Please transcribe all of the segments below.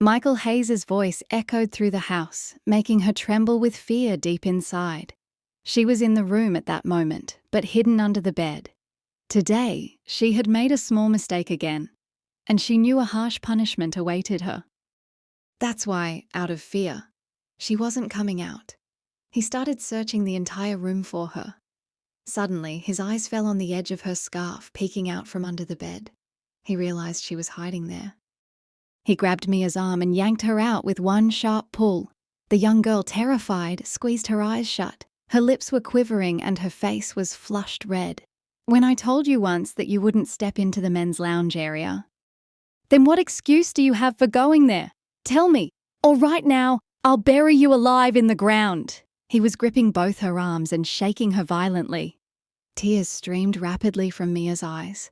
Michael Hayes's voice echoed through the house, making her tremble with fear deep inside. She was in the room at that moment, but hidden under the bed. Today, she had made a small mistake again, and she knew a harsh punishment awaited her. That's why, out of fear, she wasn't coming out. He started searching the entire room for her. Suddenly, his eyes fell on the edge of her scarf peeking out from under the bed. He realized she was hiding there. He grabbed Mia's arm and yanked her out with one sharp pull. The young girl, terrified, squeezed her eyes shut. Her lips were quivering and her face was flushed red. "When I told you once that you wouldn't step into the men's lounge area." "Then what excuse do you have for going there? Tell me, or right now, I'll bury you alive in the ground." He was gripping both her arms and shaking her violently. Tears streamed rapidly from Mia's eyes.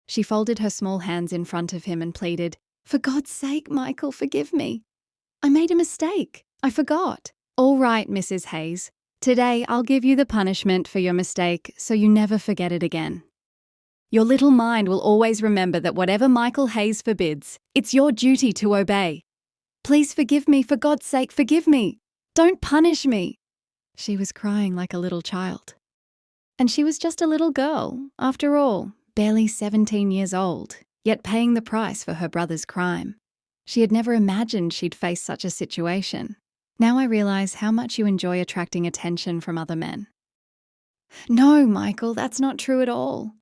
She folded her small hands in front of him and pleaded, "For God's sake, Michael, forgive me. I made a mistake. I forgot." "All right, Mrs. Hayes. Today I'll give you the punishment for your mistake so you never forget it again. Your little mind will always remember that whatever Michael Hayes forbids, it's your duty to obey. Please forgive me, for God's sake, forgive me. Don't punish me." She was crying like a little child. And she was just a little girl, after all, barely 17 years old, yet paying the price for her brother's crime. She had never imagined she'd face such a situation. "Now I realize how much you enjoy attracting attention from other men." "No, Michael, that's not true at all.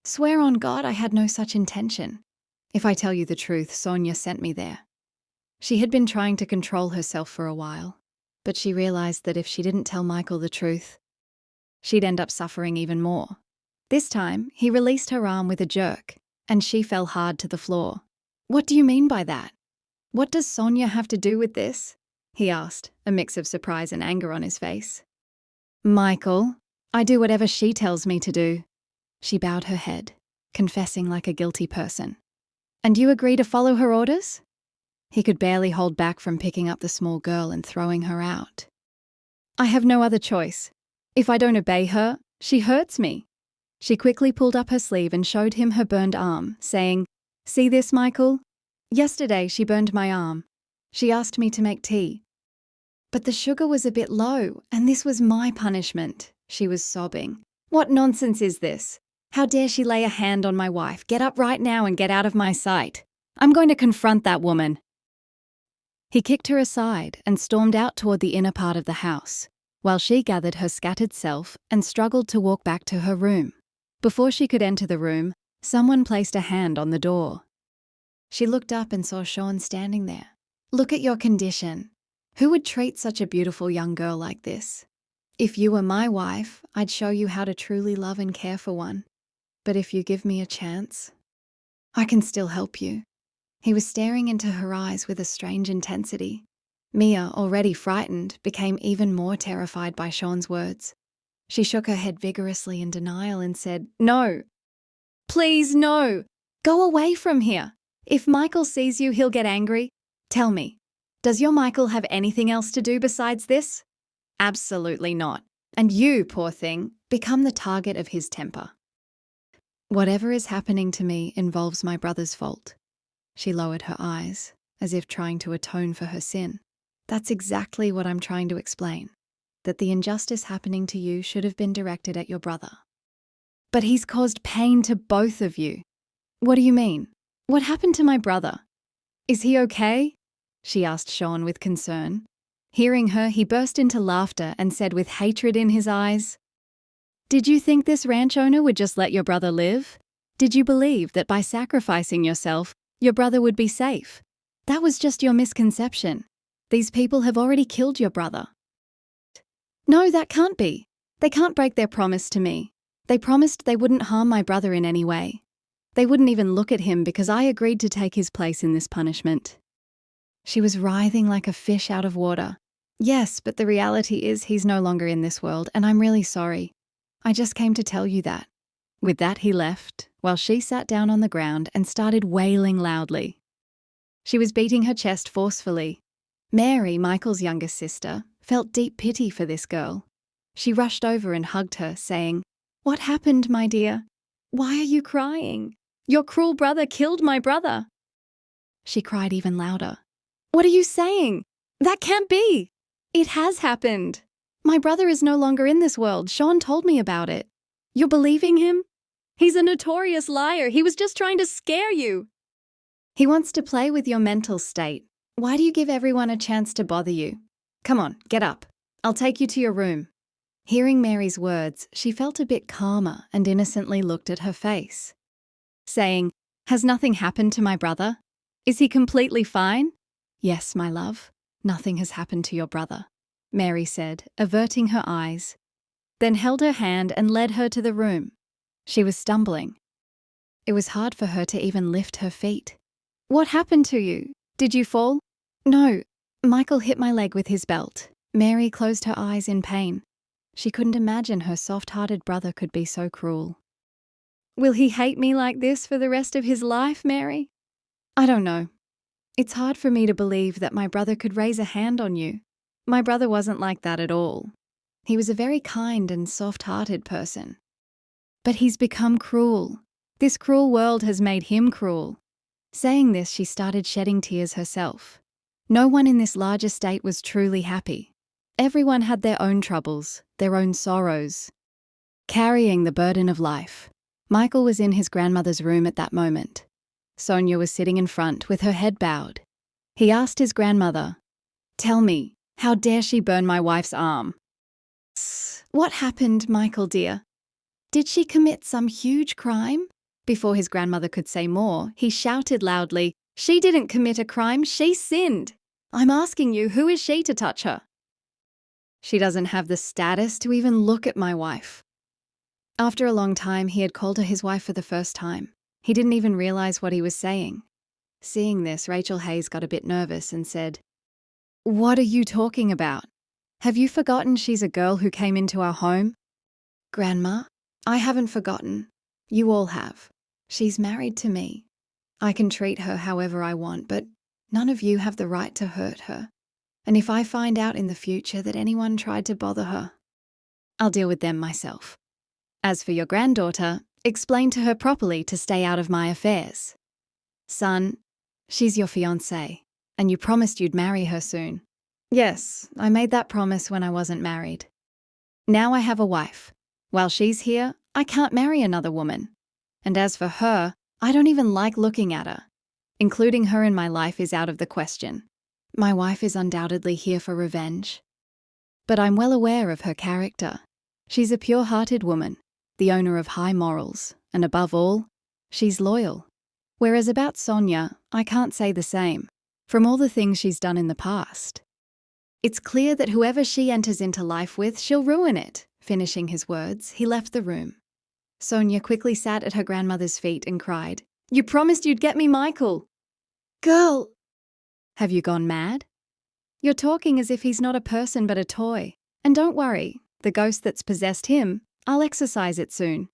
Swear on God I had no such intention. If I tell you the truth, Sonia sent me there." She had been trying to control herself for a while, but she realized that if she didn't tell Michael the truth, she'd end up suffering even more. This time, he released her arm with a jerk, and she fell hard to the floor. "What do you mean by that? What does Sonia have to do with this?" he asked, a mix of surprise and anger on his face. "Michael, I do whatever she tells me to do." She bowed her head, confessing like a guilty person. "And you agree to follow her orders?" He could barely hold back from picking up the small girl and throwing her out. "I have no other choice. If I don't obey her, she hurts me." She quickly pulled up her sleeve and showed him her burned arm, saying, "See this, Michael? Yesterday she burned my arm. She asked me to make tea. But the sugar was a bit low, and this was my punishment." She was sobbing. "What nonsense is this? How dare she lay a hand on my wife? Get up right now and get out of my sight. I'm going to confront that woman." He kicked her aside and stormed out toward the inner part of the house, while she gathered her scattered self and struggled to walk back to her room. Before she could enter the room, someone placed a hand on the door. She looked up and saw Sean standing there. "Look at your condition. Who would treat such a beautiful young girl like this? If you were my wife, I'd show you how to truly love and care for one. But if you give me a chance, I can still help you." He was staring into her eyes with a strange intensity. Mia, already frightened, became even more terrified by Sean's words. She shook her head vigorously in denial and said, "No. Please, no. Go away from here. If Michael sees you, he'll get angry. Tell me, does your Michael have anything else to do besides this?" "Absolutely not. And you, poor thing, become the target of his temper." "Whatever is happening to me involves my brother's fault." She lowered her eyes, as if trying to atone for her sin. "That's exactly what I'm trying to explain. That the injustice happening to you should have been directed at your brother." "But he's caused pain to both of you." "What do you mean? What happened to my brother? Is he okay?" she asked Sean with concern. Hearing her, he burst into laughter and said with hatred in his eyes, "Did you think this ranch owner would just let your brother live? Did you believe that by sacrificing yourself, your brother would be safe? That was just your misconception. These people have already killed your brother." "No, that can't be. They can't break their promise to me. They promised they wouldn't harm my brother in any way. They wouldn't even look at him because I agreed to take his place in this punishment." She was writhing like a fish out of water. "Yes, but the reality is he's no longer in this world, and I'm really sorry. I just came to tell you that." With that, he left, while she sat down on the ground and started wailing loudly. She was beating her chest forcefully. Mary, Michael's youngest sister, felt deep pity for this girl. She rushed over and hugged her, saying, "What happened, my dear? Why are you crying? Your cruel brother killed my brother." She cried even louder. What are you saying? That can't be. It has happened. My brother is no longer in this world. Sean told me about it. You're believing him? He's a notorious liar. He was just trying to scare you. He wants to play with your mental state. Why do you give everyone a chance to bother you? Come on, get up. I'll take you to your room. Hearing Mary's words, she felt a bit calmer and innocently looked at her face, saying, "Has nothing happened to my brother? Is he completely fine?" "Yes, my love, nothing has happened to your brother," Mary said, averting her eyes, then held her hand and led her to the room. She was stumbling. It was hard for her to even lift her feet. "What happened to you? Did you fall?" "No, Michael hit my leg with his belt." Mary closed her eyes in pain. She couldn't imagine her soft-hearted brother could be so cruel. "Will he hate me like this for the rest of his life, Mary?" "I don't know. It's hard for me to believe that my brother could raise a hand on you. My brother wasn't like that at all. He was a very kind and soft-hearted person. But he's become cruel. This cruel world has made him cruel." Saying this, she started shedding tears herself. No one in this large estate was truly happy. Everyone had their own troubles, their own sorrows. Carrying the burden of life, Michael was in his grandmother's room at that moment. Sonia was sitting in front with her head bowed. He asked his grandmother, "Tell me, how dare she burn my wife's arm?" "What happened, Michael dear? Did she commit some huge crime?" Before his grandmother could say more, he shouted loudly, "She didn't commit a crime, she sinned. I'm asking you, who is she to touch her? She doesn't have the status to even look at my wife." After a long time, he had called her his wife for the first time. He didn't even realize what he was saying. Seeing this, Rachel Hayes got a bit nervous and said, "What are you talking about? Have you forgotten she's a girl who came into our home?" "Grandma, I haven't forgotten. You all have. She's married to me. I can treat her however I want, but none of you have the right to hurt her. And if I find out in the future that anyone tried to bother her, I'll deal with them myself. As for your granddaughter, explain to her properly to stay out of my affairs. Son, she's your fiancée, and you promised you'd marry her soon." "Yes, I made that promise when I wasn't married. Now I have a wife. While she's here, I can't marry another woman. And as for her, I don't even like looking at her. Including her in my life is out of the question. My wife is undoubtedly here for revenge. But I'm well aware of her character. She's a pure-hearted woman, the owner of high morals, and above all, she's loyal. Whereas about Sonia, I can't say the same, from all the things she's done in the past. It's clear that whoever she enters into life with, she'll ruin it." Finishing his words, he left the room. Sonia quickly sat at her grandmother's feet and cried, "You promised you'd get me Michael." "Girl!" "Have you gone mad? You're talking as if he's not a person but a toy. And don't worry, the ghost that's possessed him, I'll exorcise it soon.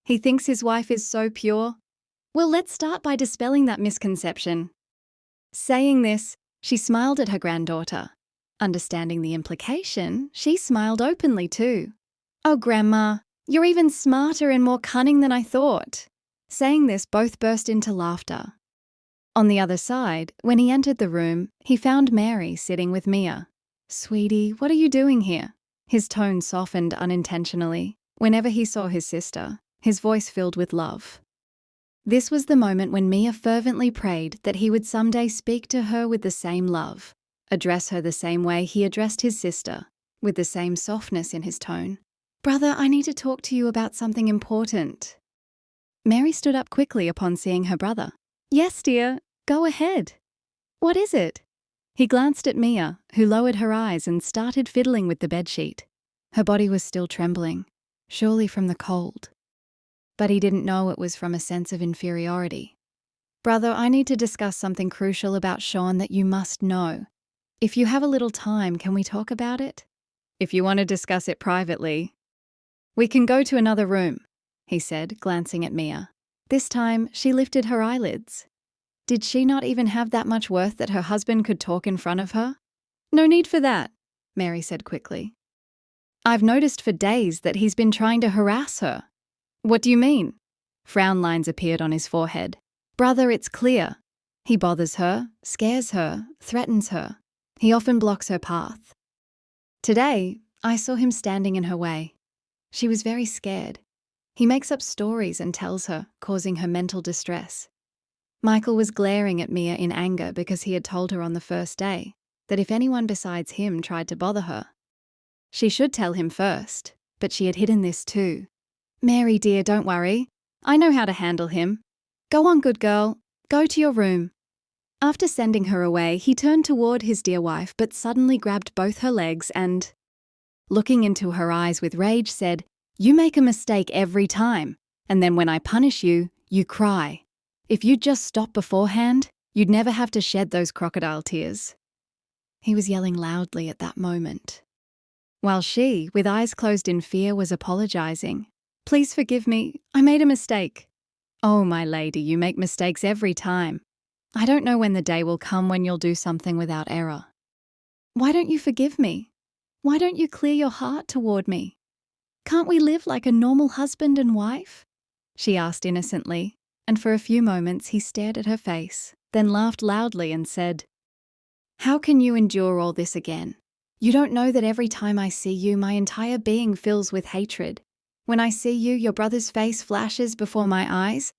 He thinks his wife is so pure. Well, let's start by dispelling that misconception." Saying this, she smiled at her granddaughter. Understanding the implication, she smiled openly too. "Oh, Grandma, you're even smarter and more cunning than I thought." Saying this, both burst into laughter. On the other side, when he entered the room, he found Mary sitting with Mia. "Sweetie, what are you doing here?" His tone softened unintentionally. Whenever he saw his sister, his voice filled with love. This was the moment when Mia fervently prayed that he would someday speak to her with the same love, address her the same way he addressed his sister, with the same softness in his tone. "Brother, I need to talk to you about something important." Mary stood up quickly upon seeing her brother. "Yes, dear, go ahead. What is it?" He glanced at Mia, who lowered her eyes and started fiddling with the bedsheet. Her body was still trembling, surely from the cold. But he didn't know it was from a sense of inferiority. "Brother, I need to discuss something crucial about Sean that you must know. If you have a little time, can we talk about it? If you want to discuss it privately, we can go to another room," he said, glancing at Mia. This time, she lifted her eyelids. Did she not even have that much worth that her husband could talk in front of her? "No need for that," Mary said quickly. "I've noticed for days that he's been trying to harass her." "What do you mean?" Frown lines appeared on his forehead. "Brother, it's clear. He bothers her, scares her, threatens her. He often blocks her path. Today, I saw him standing in her way. She was very scared. He makes up stories and tells her, causing her mental distress. Michael was glaring at Mia in anger because he had told her on the first day that if anyone besides him tried to bother her, she should tell him first, but she had hidden this too. "Mary dear, don't worry. I know how to handle him. Go on, good girl. Go to your room." After sending her away, he turned toward his dear wife but suddenly grabbed both her legs and, looking into her eyes with rage, said, "You make a mistake every time, and then when I punish you, you cry. If you'd just stop beforehand, you'd never have to shed those crocodile tears." He was yelling loudly at that moment, while she, with eyes closed in fear, was apologizing. "Please forgive me. I made a mistake." "Oh, my lady, you make mistakes every time. I don't know when the day will come when you'll do something without error. Why don't you forgive me? Why don't you clear your heart toward me? Can't we live like a normal husband and wife?" she asked innocently, and for a few moments he stared at her face, then laughed loudly and said, "How can you endure all this again? You don't know that every time I see you, my entire being fills with hatred. When I see you, your brother's face flashes before my eyes.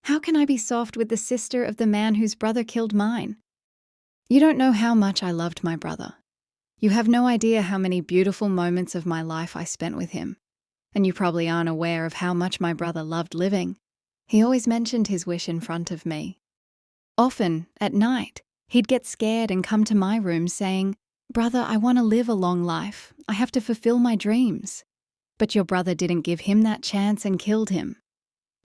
How can I be soft with the sister of the man whose brother killed mine? You don't know how much I loved my brother. You have no idea how many beautiful moments of my life I spent with him. And you probably aren't aware of how much my brother loved living. He always mentioned his wish in front of me. Often, at night, he'd get scared and come to my room saying, 'Brother, I want to live a long life. I have to fulfill my dreams.' But your brother didn't give him that chance and killed him.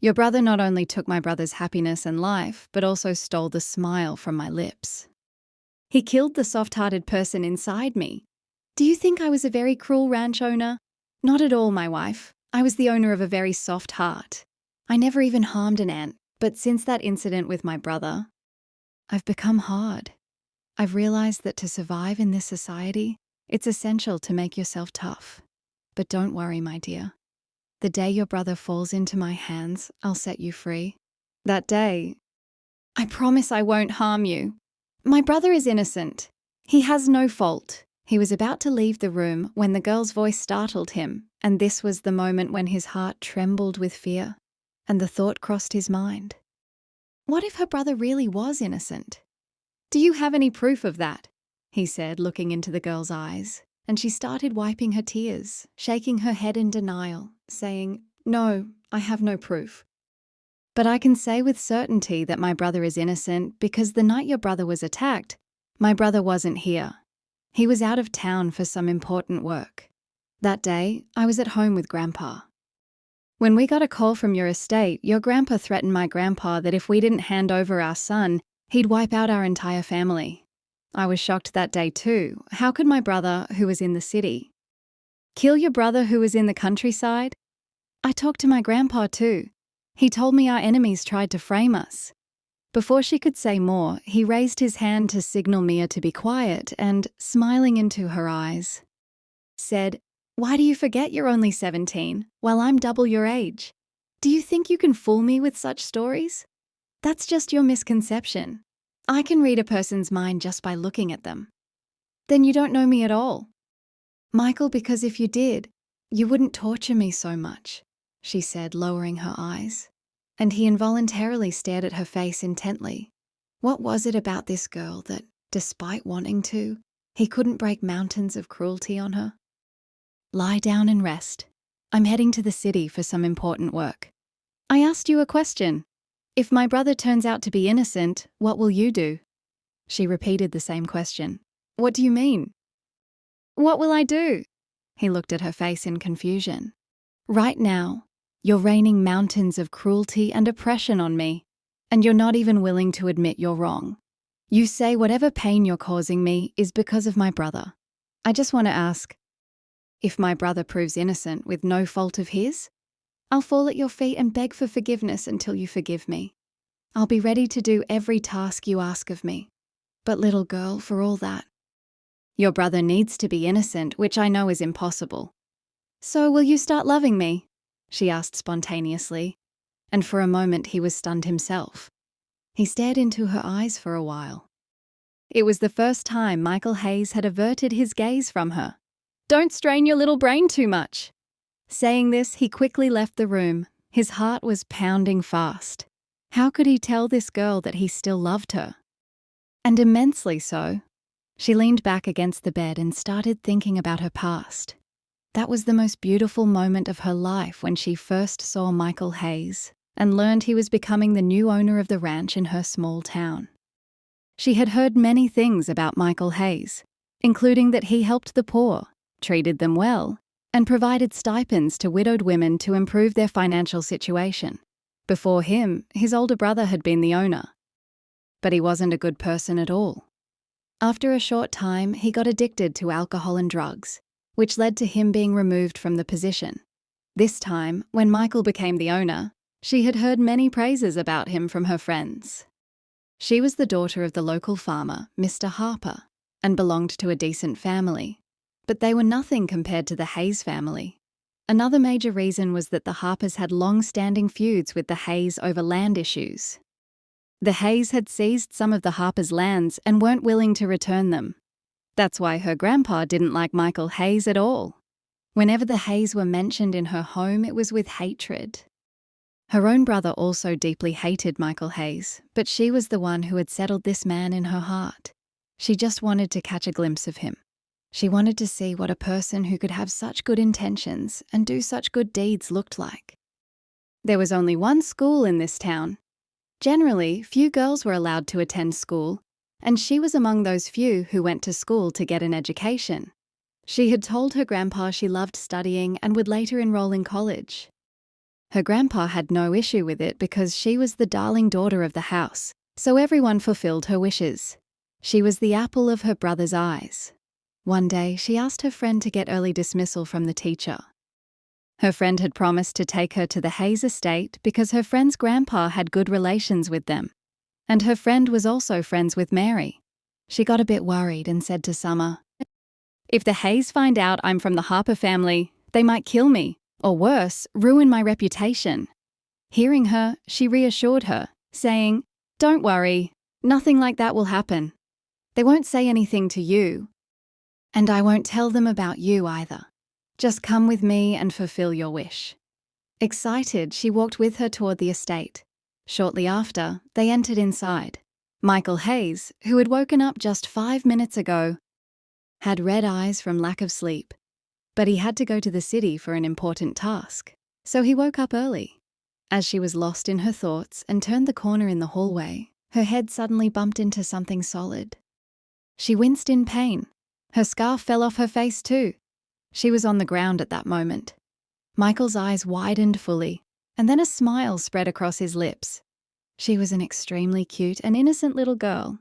Your brother not only took my brother's happiness and life, but also stole the smile from my lips. He killed the soft-hearted person inside me. Do you think I was a very cruel ranch owner? Not at all, my wife. I was the owner of a very soft heart. I never even harmed an ant, but since that incident with my brother, I've become hard. I've realized that to survive in this society, it's essential to make yourself tough. But don't worry, my dear. The day your brother falls into my hands, I'll set you free. That day, I promise I won't harm you. My brother is innocent. He has no fault." He was about to leave the room when the girl's voice startled him, and this was the moment when his heart trembled with fear, and the thought crossed his mind. What if her brother really was innocent? "Do you have any proof of that?" he said, looking into the girl's eyes, and she started wiping her tears, shaking her head in denial, saying, "No, I have no proof. But I can say with certainty that my brother is innocent because the night your brother was attacked, my brother wasn't here. He was out of town for some important work. That day, I was at home with Grandpa. When we got a call from your estate, your grandpa threatened my grandpa that if we didn't hand over our son, he'd wipe out our entire family. I was shocked that day too. How could my brother, who was in the city, kill your brother who was in the countryside? I talked to my grandpa too. He told me our enemies tried to frame us." Before she could say more, he raised his hand to signal Mia to be quiet and, smiling into her eyes, said, "Why do you forget you're only 17, while I'm double your age? Do you think you can fool me with such stories? That's just your misconception. I can read a person's mind just by looking at them." "Then you don't know me at all." "Michael, because if you did, you wouldn't torture me so much," she said, lowering her eyes. And he involuntarily stared at her face intently. What was it about this girl that, despite wanting to, he couldn't break mountains of cruelty on her? "Lie down and rest. I'm heading to the city for some important work. I asked you a question. If my brother turns out to be innocent, what will you do?" She repeated the same question. "What do you mean?" "What will I do?" He looked at her face in confusion. "Right now, you're raining mountains of cruelty and oppression on me, and you're not even willing to admit you're wrong. You say whatever pain you're causing me is because of my brother. I just want to ask, if my brother proves innocent with no fault of his, I'll fall at your feet and beg for forgiveness until you forgive me. I'll be ready to do every task you ask of me. But little girl, for all that, your brother needs to be innocent, which I know is impossible. So will you start loving me?" she asked spontaneously, and for a moment he was stunned himself. He stared into her eyes for a while. It was the first time Michael Hayes had averted his gaze from her. "Don't strain your little brain too much." Saying this, he quickly left the room. His heart was pounding fast. How could he tell this girl that he still loved her? And immensely so. She leaned back against the bed and started thinking about her past. That was the most beautiful moment of her life when she first saw Michael Hayes and learned he was becoming the new owner of the ranch in her small town. She had heard many things about Michael Hayes, including that he helped the poor, treated them well, and provided stipends to widowed women to improve their financial situation. Before him, his older brother had been the owner. But he wasn't a good person at all. After a short time, he got addicted to alcohol and drugs, which led to him being removed from the position. This time, when Michael became the owner, she had heard many praises about him from her friends. She was the daughter of the local farmer, Mr. Harper, and belonged to a decent family. But they were nothing compared to the Hayes family. Another major reason was that the Harpers had long-standing feuds with the Hayes over land issues. The Hayes had seized some of the Harpers' lands and weren't willing to return them. That's why her grandpa didn't like Michael Hayes at all. Whenever the Hayes were mentioned in her home, it was with hatred. Her own brother also deeply hated Michael Hayes, but she was the one who had settled this man in her heart. She just wanted to catch a glimpse of him. She wanted to see what a person who could have such good intentions and do such good deeds looked like. There was only one school in this town. Generally, few girls were allowed to attend school, and she was among those few who went to school to get an education. She had told her grandpa she loved studying and would later enroll in college. Her grandpa had no issue with it because she was the darling daughter of the house, so everyone fulfilled her wishes. She was the apple of her brother's eyes. One day, she asked her friend to get early dismissal from the teacher. Her friend had promised to take her to the Hayes estate because her friend's grandpa had good relations with them, and her friend was also friends with Mary. She got a bit worried and said to Summer, "If the Hayes find out I'm from the Harper family, they might kill me, or worse, ruin my reputation." Hearing her, she reassured her, saying, "Don't worry, nothing like that will happen. They won't say anything to you. And I won't tell them about you either. Just come with me and fulfill your wish." Excited, she walked with her toward the estate. Shortly after, they entered inside. Michael Hayes, who had woken up just 5 minutes ago, had red eyes from lack of sleep. But he had to go to the city for an important task, so he woke up early. As she was lost in her thoughts and turned the corner in the hallway, her head suddenly bumped into something solid. She winced in pain. Her scarf fell off her face too. She was on the ground at that moment. Michael's eyes widened fully, and then a smile spread across his lips. She was an extremely cute and innocent little girl.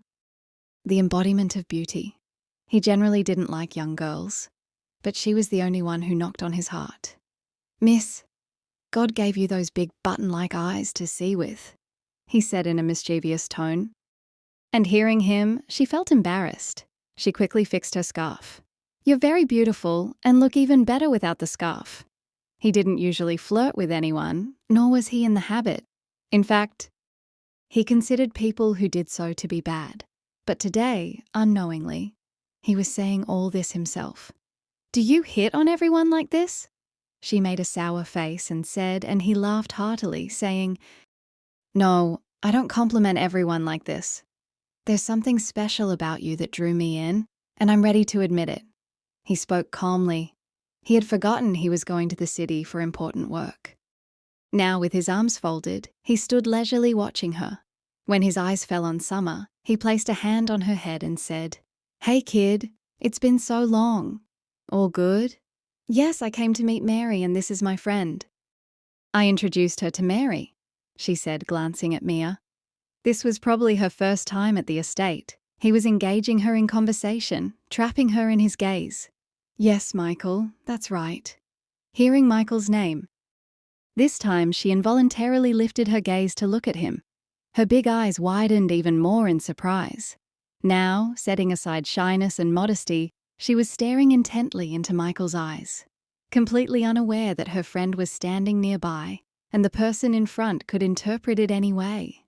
The embodiment of beauty. He generally didn't like young girls, but she was the only one who knocked on his heart. "Miss, God gave you those big button-like eyes to see with," he said in a mischievous tone. And hearing him, she felt embarrassed. She quickly fixed her scarf. "You're very beautiful and look even better without the scarf." He didn't usually flirt with anyone, nor was he in the habit. In fact, he considered people who did so to be bad. But today, unknowingly, he was saying all this himself. "Do you hit on everyone like this?" She made a sour face and said, and he laughed heartily, saying, "No, I don't compliment everyone like this. There's something special about you that drew me in, and I'm ready to admit it." He spoke calmly. He had forgotten he was going to the city for important work. Now, with his arms folded, he stood leisurely watching her. When his eyes fell on Summer, he placed a hand on her head and said, "Hey kid, it's been so long. All good?" "Yes, I came to meet Mary and this is my friend." "I introduced her to Mary," she said, glancing at Mia. This was probably her first time at the estate. He was engaging her in conversation, trapping her in his gaze. "Yes, Michael, that's right." Hearing Michael's name. This time she involuntarily lifted her gaze to look at him. Her big eyes widened even more in surprise. Now, setting aside shyness and modesty, she was staring intently into Michael's eyes, completely unaware that her friend was standing nearby and the person in front could interpret it any way.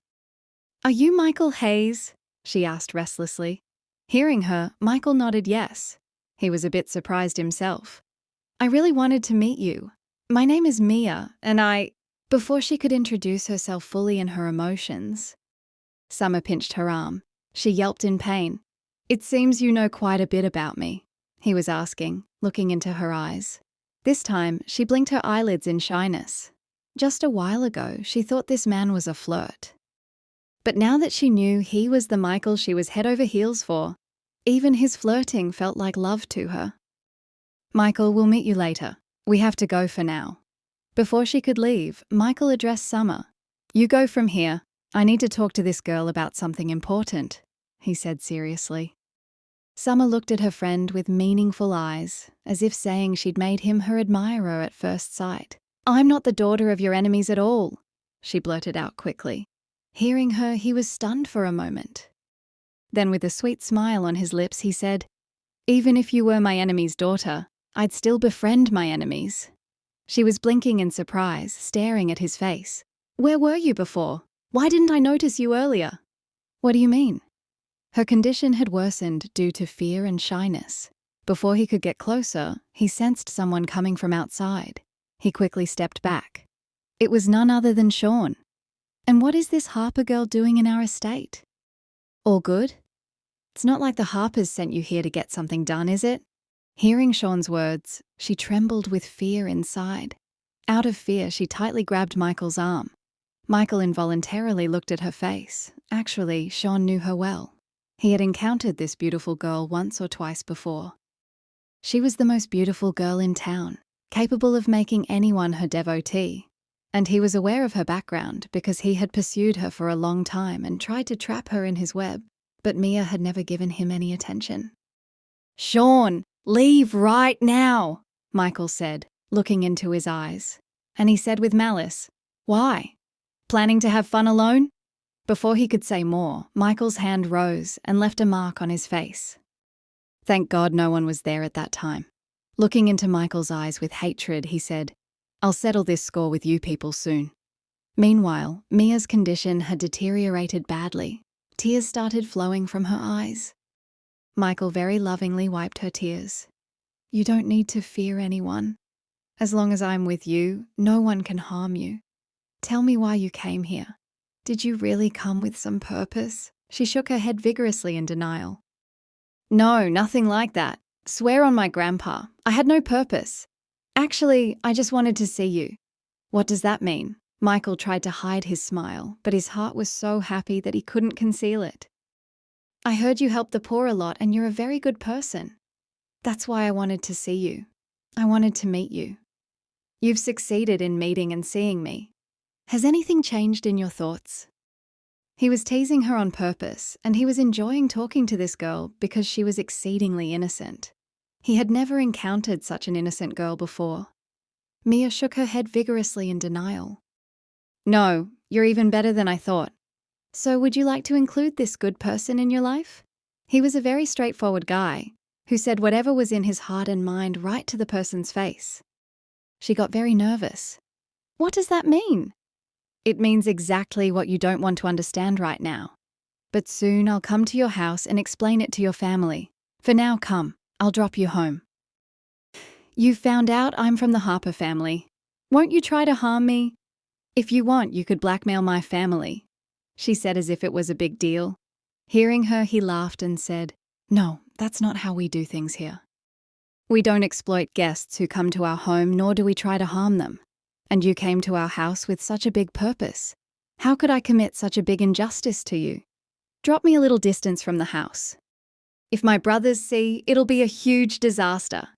"Are you Michael Hayes?" she asked restlessly. Hearing her, Michael nodded yes. He was a bit surprised himself. "I really wanted to meet you. My name is Mia, and I—" Before she could introduce herself fully in her emotions, Summer pinched her arm. She yelped in pain. "It seems you know quite a bit about me," he was asking, looking into her eyes. This time, she blinked her eyelids in shyness. Just a while ago, she thought this man was a flirt. But now that she knew he was the Michael she was head over heels for, even his flirting felt like love to her. "Michael, we'll meet you later. We have to go for now." Before she could leave, Michael addressed Summer. "You go from here. I need to talk to this girl about something important," he said seriously. Summer looked at her friend with meaningful eyes, as if saying she'd made him her admirer at first sight. "I'm not the daughter of your enemies at all," she blurted out quickly. Hearing her, he was stunned for a moment. Then with a sweet smile on his lips, he said, "Even if you were my enemy's daughter, I'd still befriend my enemies." She was blinking in surprise, staring at his face. "Where were you before? Why didn't I notice you earlier?" "What do you mean?" Her condition had worsened due to fear and shyness. Before he could get closer, he sensed someone coming from outside. He quickly stepped back. It was none other than Sean. "And what is this Harper girl doing in our estate?" "All good? It's not like the Harpers sent you here to get something done, is it?" Hearing Sean's words, she trembled with fear inside. Out of fear, she tightly grabbed Michael's arm. Michael involuntarily looked at her face. Actually, Sean knew her well. He had encountered this beautiful girl once or twice before. She was the most beautiful girl in town, capable of making anyone her devotee. And he was aware of her background because he had pursued her for a long time and tried to trap her in his web, but Mia had never given him any attention. "Sean, leave right now," Michael said, looking into his eyes. And he said with malice, "Why? Planning to have fun alone?" Before he could say more, Michael's hand rose and left a mark on his face. Thank God no one was there at that time. Looking into Michael's eyes with hatred, he said, "I'll settle this score with you people soon." Meanwhile, Mia's condition had deteriorated badly. Tears started flowing from her eyes. Michael very lovingly wiped her tears. "You don't need to fear anyone. As long as I'm with you, no one can harm you. Tell me why you came here. Did you really come with some purpose?" She shook her head vigorously in denial. "No, nothing like that. Swear on my grandpa. I had no purpose. Actually, I just wanted to see you." "What does that mean?" Michael tried to hide his smile, but his heart was so happy that he couldn't conceal it. "I heard you help the poor a lot and you're a very good person. That's why I wanted to see you. I wanted to meet you. You've succeeded in meeting and seeing me. Has anything changed in your thoughts?" He was teasing her on purpose, and he was enjoying talking to this girl because she was exceedingly innocent. He had never encountered such an innocent girl before. Mia shook her head vigorously in denial. "No, you're even better than I thought. So would you like to include this good person in your life?" He was a very straightforward guy who said whatever was in his heart and mind right to the person's face. She got very nervous. "What does that mean?" "It means exactly what you don't want to understand right now. But soon I'll come to your house and explain it to your family. For now, come. I'll drop you home." "You've found out I'm from the Harper family. Won't you try to harm me? If you want, you could blackmail my family," she said as if it was a big deal. Hearing her, he laughed and said, "No, that's not how we do things here. We don't exploit guests who come to our home, nor do we try to harm them. And you came to our house with such a big purpose. How could I commit such a big injustice to you? Drop me a little distance from the house. If my brothers see, it'll be a huge disaster,"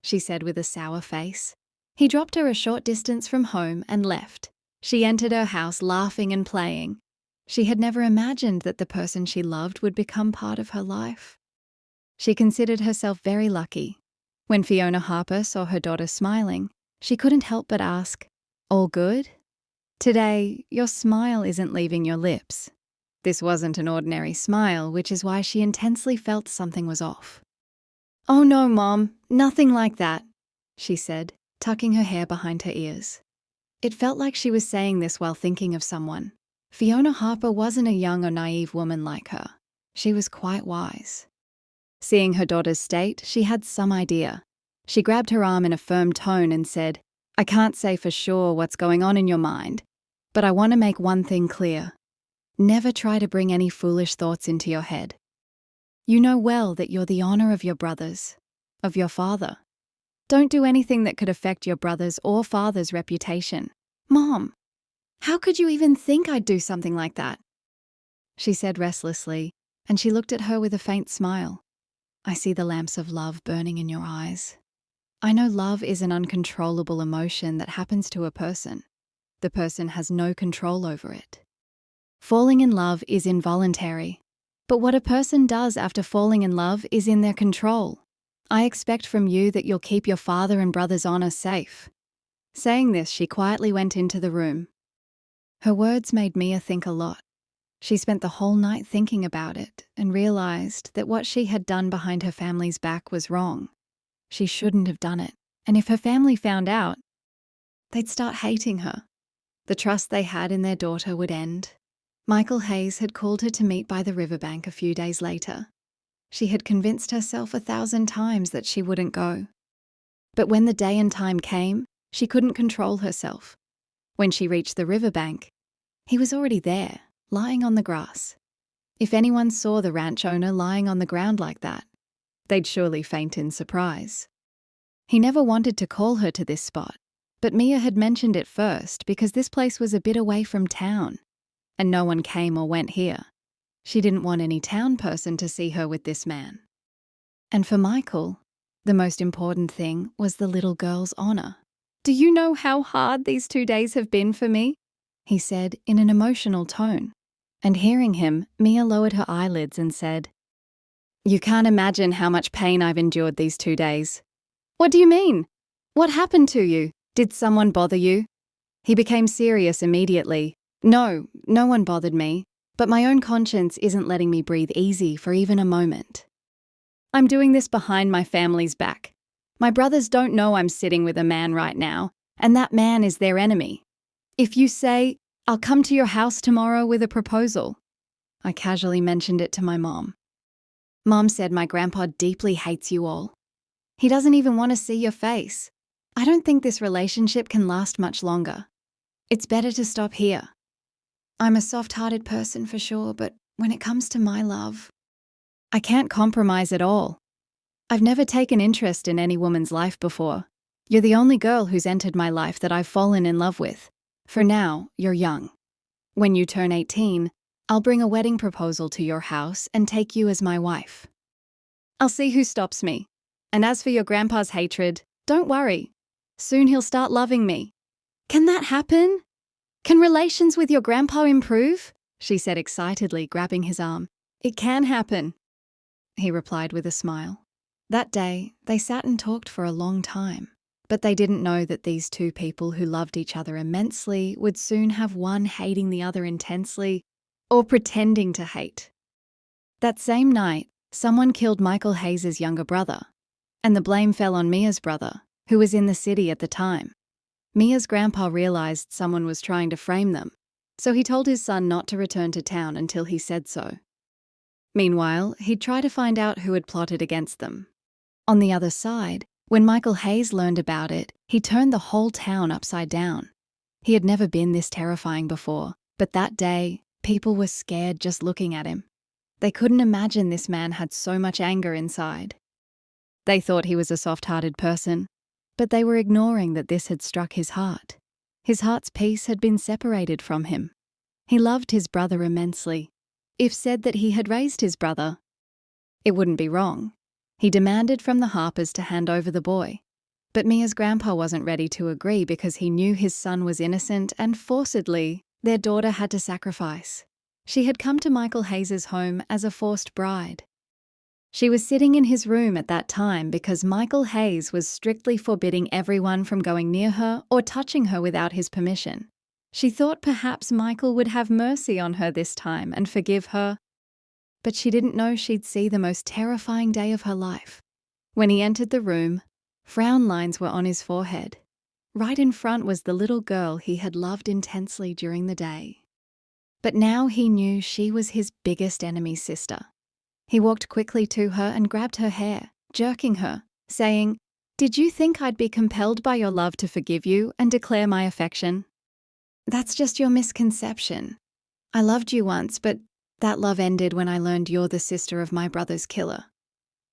she said with a sour face. He dropped her a short distance from home and left. She entered her house laughing and playing. She had never imagined that the person she loved would become part of her life. She considered herself very lucky. When Fiona Harper saw her daughter smiling, she couldn't help but ask, "All good? Today, your smile isn't leaving your lips." This wasn't an ordinary smile, which is why she intensely felt something was off. "Oh no, Mom, nothing like that," she said, tucking her hair behind her ears. It felt like she was saying this while thinking of someone. Fiona Harper wasn't a young or naive woman like her. She was quite wise. Seeing her daughter's state, she had some idea. She grabbed her arm in a firm tone and said, "I can't say for sure what's going on in your mind, but I want to make one thing clear. Never try to bring any foolish thoughts into your head. You know well that you're the honor of your brothers, of your father. Don't do anything that could affect your brother's or father's reputation." "Mom, how could you even think I'd do something like that?" she said restlessly, and she looked at her with a faint smile. "I see the lamps of love burning in your eyes. I know love is an uncontrollable emotion that happens to a person. The person has no control over it. Falling in love is involuntary, but what a person does after falling in love is in their control. I expect from you that you'll keep your father and brother's honor safe." Saying this, she quietly went into the room. Her words made Mia think a lot. She spent the whole night thinking about it and realized that what she had done behind her family's back was wrong. She shouldn't have done it, and if her family found out, they'd start hating her. The trust they had in their daughter would end. Michael Hayes had called her to meet by the riverbank a few days later. She had convinced herself 1,000 times that she wouldn't go. But when the day and time came, she couldn't control herself. When she reached the riverbank, he was already there, lying on the grass. If anyone saw the ranch owner lying on the ground like that, they'd surely faint in surprise. He never wanted to call her to this spot, but Mia had mentioned it first because this place was a bit away from town, and no one came or went here. She didn't want any town person to see her with this man. And for Michael, the most important thing was the little girl's honor. "Do you know how hard these 2 days have been for me?" he said in an emotional tone. And hearing him, Mia lowered her eyelids and said, "You can't imagine how much pain I've endured these 2 days." "What do you mean? What happened to you? Did someone bother you?" He became serious immediately. No one bothered me, but my own conscience isn't letting me breathe easy for even a moment. I'm doing this behind my family's back. My brothers don't know I'm sitting with a man right now, and that man is their enemy. If you say, 'I'll come to your house tomorrow with a proposal,'" I casually mentioned it to my mom. "Mom said my grandpa deeply hates you all. He doesn't even want to see your face. I don't think this relationship can last much longer. It's better to stop here. I'm a soft-hearted person for sure, but when it comes to my love, I can't compromise at all. I've never taken interest in any woman's life before. You're the only girl who's entered my life that I've fallen in love with. For now, you're young. When you turn 18, I'll bring a wedding proposal to your house and take you as my wife. I'll see who stops me. And as for your grandpa's hatred, don't worry. Soon he'll start loving me." "Can that happen? Can relations with your grandpa improve?" she said excitedly, grabbing his arm. "It can happen," he replied with a smile. That day, they sat and talked for a long time, but they didn't know that these two people who loved each other immensely would soon have one hating the other intensely, or pretending to hate. That same night, someone killed Michael Hayes' younger brother, and the blame fell on Mia's brother, who was in the city at the time. Mia's grandpa realized someone was trying to frame them, so he told his son not to return to town until he said so. Meanwhile, he'd try to find out who had plotted against them. On the other side, when Michael Hayes learned about it, he turned the whole town upside down. He had never been this terrifying before, but that day, people were scared just looking at him. They couldn't imagine this man had so much anger inside. They thought he was a soft-hearted person, but they were ignoring that this had struck his heart. His heart's peace had been separated from him. He loved his brother immensely. If said that he had raised his brother, it wouldn't be wrong. He demanded from the Harpers to hand over the boy. But Mia's grandpa wasn't ready to agree because he knew his son was innocent and forcedly, their daughter had to sacrifice. She had come to Michael Hayes' home as a forced bride. She was sitting in his room at that time because Michael Hayes was strictly forbidding everyone from going near her or touching her without his permission. She thought perhaps Michael would have mercy on her this time and forgive her, but she didn't know she'd see the most terrifying day of her life. When he entered the room, frown lines were on his forehead. Right in front was the little girl he had loved intensely during the day. But now he knew she was his biggest enemy's sister. He walked quickly to her and grabbed her hair, jerking her, saying, "Did you think I'd be compelled by your love to forgive you and declare my affection? That's just your misconception. I loved you once, but that love ended when I learned you're the sister of my brother's killer."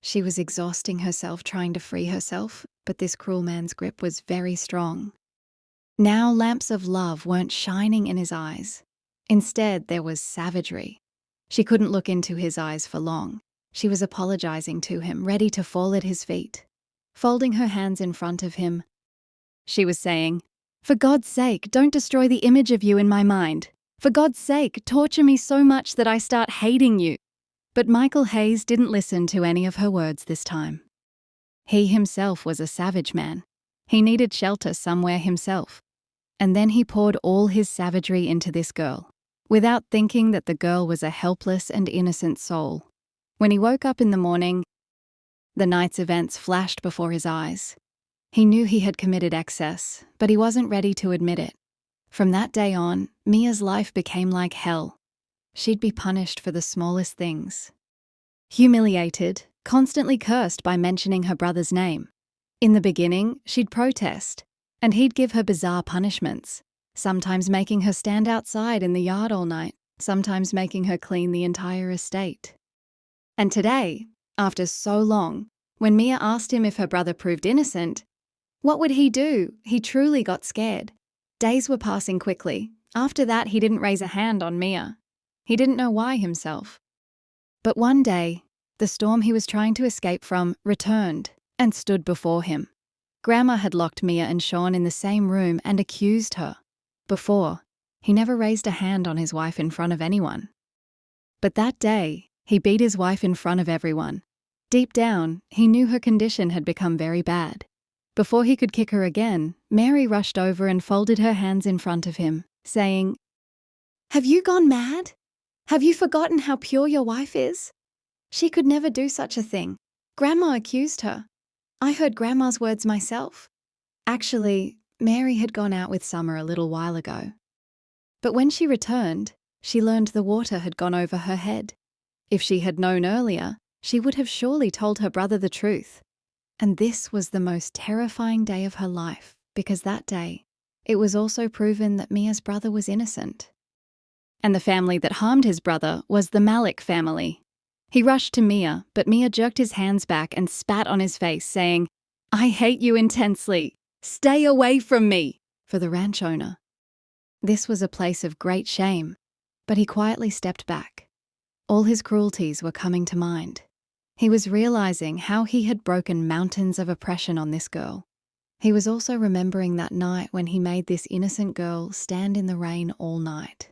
She was exhausting herself trying to free herself, but this cruel man's grip was very strong. Now lamps of love weren't shining in his eyes. Instead, there was savagery. She couldn't look into his eyes for long. She was apologizing to him, ready to fall at his feet. Folding her hands in front of him, she was saying, "For God's sake, don't destroy the image of you in my mind. For God's sake, torture me so much that I start hating you." But Michael Hayes didn't listen to any of her words this time. He himself was a savage man. He needed shelter somewhere himself. And then he poured all his savagery into this girl, without thinking that the girl was a helpless and innocent soul. When he woke up in the morning, the night's events flashed before his eyes. He knew he had committed excess, but he wasn't ready to admit it. From that day on, Mia's life became like hell. She'd be punished for the smallest things. Humiliated, constantly cursed by mentioning her brother's name. In the beginning, she'd protest, and he'd give her bizarre punishments, sometimes making her stand outside in the yard all night, sometimes making her clean the entire estate. And today, after so long, when Mia asked him if her brother proved innocent, what would he do? He truly got scared. Days were passing quickly. After that, he didn't raise a hand on Mia. He didn't know why himself. But one day, the storm he was trying to escape from returned and stood before him. Grandma had locked Mia and Sean in the same room and accused her. Before, he never raised a hand on his wife in front of anyone. But that day, he beat his wife in front of everyone. Deep down, he knew her condition had become very bad. Before he could kick her again, Mary rushed over and folded her hands in front of him, saying, "Have you gone mad? Have you forgotten how pure your wife is? She could never do such a thing. Grandma accused her. I heard Grandma's words myself." Actually, Mary had gone out with Summer a little while ago. But when she returned, she learned the water had gone over her head. If she had known earlier, she would have surely told her brother the truth. And this was the most terrifying day of her life, because that day, it was also proven that Mia's brother was innocent. And the family that harmed his brother was the Malik family. He rushed to Mia, but Mia jerked his hands back and spat on his face, saying, "I hate you intensely. Stay away from me," for the ranch owner. This was a place of great shame, but he quietly stepped back. All his cruelties were coming to mind. He was realizing how he had broken mountains of oppression on this girl. He was also remembering that night when he made this innocent girl stand in the rain all night.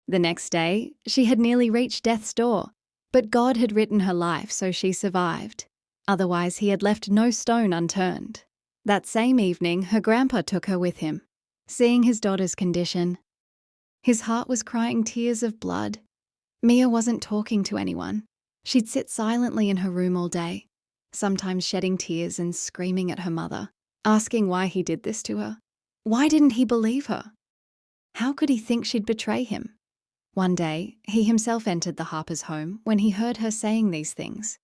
The next day, she had nearly reached death's door, but God had written her life, so she survived. Otherwise, he had left no stone unturned. That same evening, her grandpa took her with him. Seeing his daughter's condition, his heart was crying tears of blood. Mia wasn't talking to anyone. She'd sit silently in her room all day, sometimes shedding tears and screaming at her mother, asking why he did this to her. Why didn't he believe her? How could he think she'd betray him? One day, he himself entered the Harper's home when he heard her saying these things.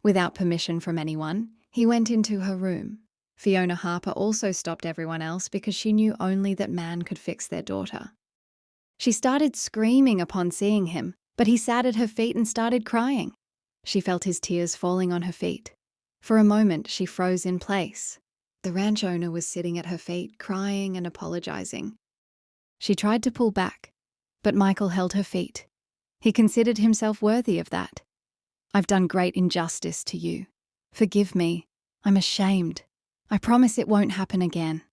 Without permission from anyone, he went into her room. Fiona Harper also stopped everyone else because she knew only that man could fix their daughter. She started screaming upon seeing him, but he sat at her feet and started crying. She felt his tears falling on her feet. For a moment, she froze in place. The ranch owner was sitting at her feet, crying and apologizing. She tried to pull back, but Michael held her feet. He considered himself worthy of that. "I've done great injustice to you. Forgive me. I'm ashamed. I promise it won't happen again.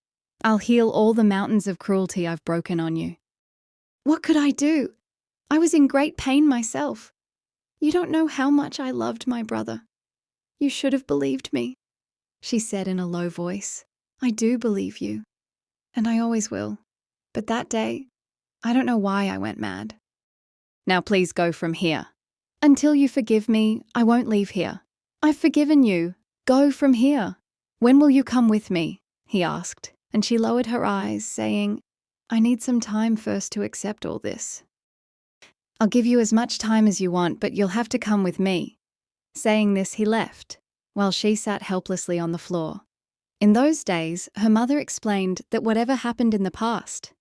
I'll heal all the mountains of cruelty I've broken on you." "What could I do? I was in great pain myself. You don't know how much I loved my brother. You should have believed me," she said in a low voice. "I do believe you, and I always will. But that day, I don't know why I went mad." "Now please go from here." "Until you forgive me, I won't leave here. I've forgiven you. Go from here." "When will you come with me?" he asked, and she lowered her eyes, saying, "I need some time first to accept all this." I'll give you as much time as you want, but you'll have to come with me." Saying this, he left, while she sat helplessly on the floor. In those days, her mother explained that whatever happened in the past,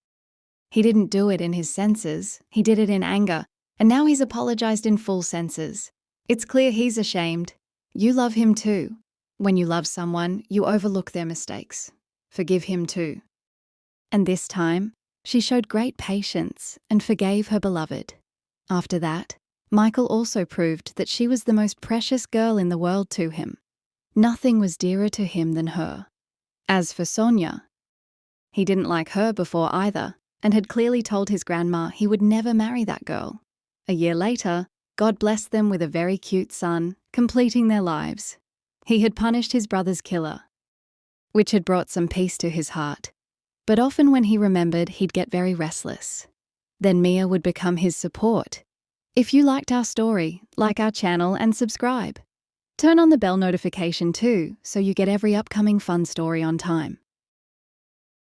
he didn't do it in his senses, he did it in anger, and now he's apologized in full senses. It's clear he's ashamed. You love him too. When you love someone, you overlook their mistakes. Forgive him too. And this time, she showed great patience and forgave her beloved. After that, Michael also proved that she was the most precious girl in the world to him. Nothing was dearer to him than her. As for Sonia, he didn't like her before either, and had clearly told his grandma he would never marry that girl. A year later, God blessed them with a very cute son, completing their lives. He had punished his brother's killer, which had brought some peace to his heart. But often when he remembered, he'd get very restless. Then Mia would become his support. If you liked our story, like our channel and subscribe. Turn on the bell notification too, so you get every upcoming fun story on time.